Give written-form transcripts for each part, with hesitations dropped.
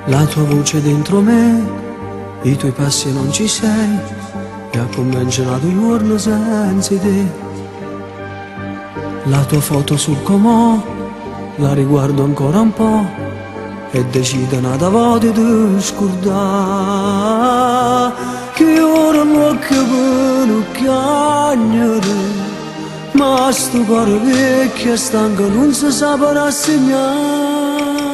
La tua voce dentro me, i tuoi passi non ci sei, e ha convencionato il giorno senza te. La tua foto sul comò, la riguardo ancora un po' e decido una volta di scordare che ora non capisco chiagnere, ma sto cuore vecchio e stanco non si sa per assegnare.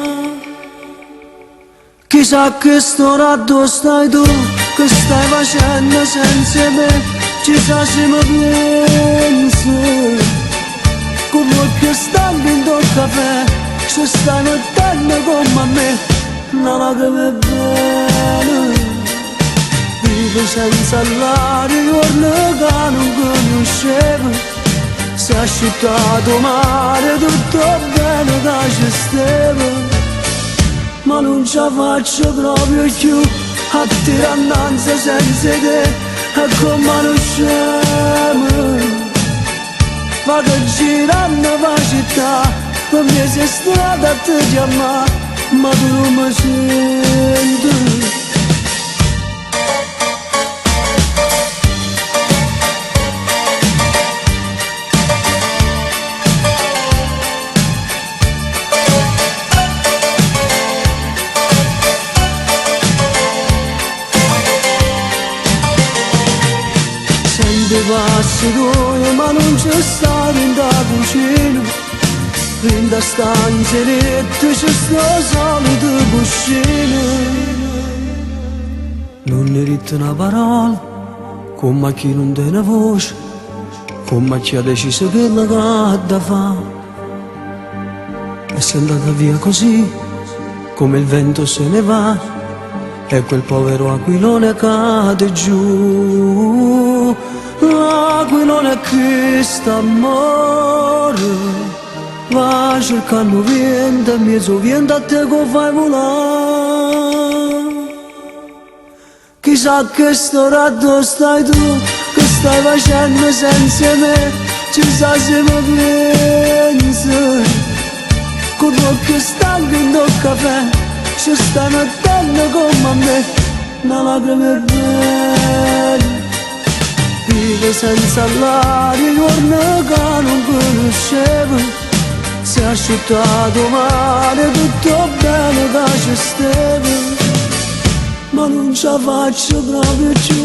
Chissà che storia dove stai tu, che stai facendo senza me, chissà se mi pensi, come che stai bevendo il caffè, se stai mettendo come a me, una lacrima è bene, vivo senza l'aria, giorno che non conoscevo, si è asciugato mare, tutto bene che ci stava. Ma non ce la faccio proprio più a tirare innanzi senza te, e come non scemo vado girando la città, per me sei strada a te chiamare, ma tu non mi senti. Passi tuoi ma non c'è stato in da cucina, in da stanzerette c'è sto solito cuscino. Non ne rite una parola, come a chi non tiene voce, come a chi ha deciso che la ha da fare. E sei andata via così, come il vento se ne va, e quel povero aquilone cade giù. L'aquilone che sta amore va cercando vento e mezzo vento a te che fai volare. Chissà che storia dove stai tu, che stai facendo senza me, chissà se mi pensi, con che stai bevendo il caffè, ci stai mettendo come a me, una lacrima è bene. Vivo senza l'aria, giorno che non conoscevo, si è asciugato male, tutto bene che ci stava. Ma non ce la faccio proprio più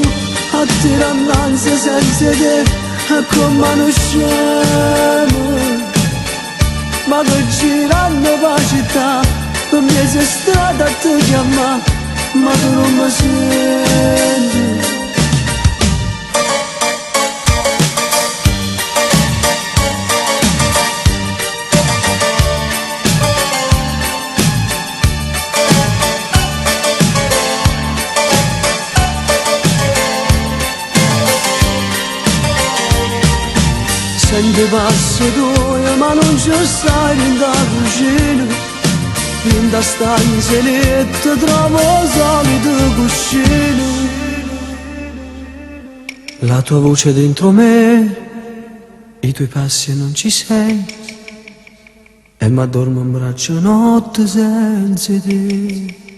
a tirare innanzi senza te, e come non scemo ma che girando la città, per me sei strada a te chiamare, ma tu non mi senti. Senti passi tuoi ma non ci stai in da cucina, in da stanzeretta trovo solito cuscino. La tua voce dentro me, i tuoi passi non ci sei, e m'addormo in braccio notte senza te.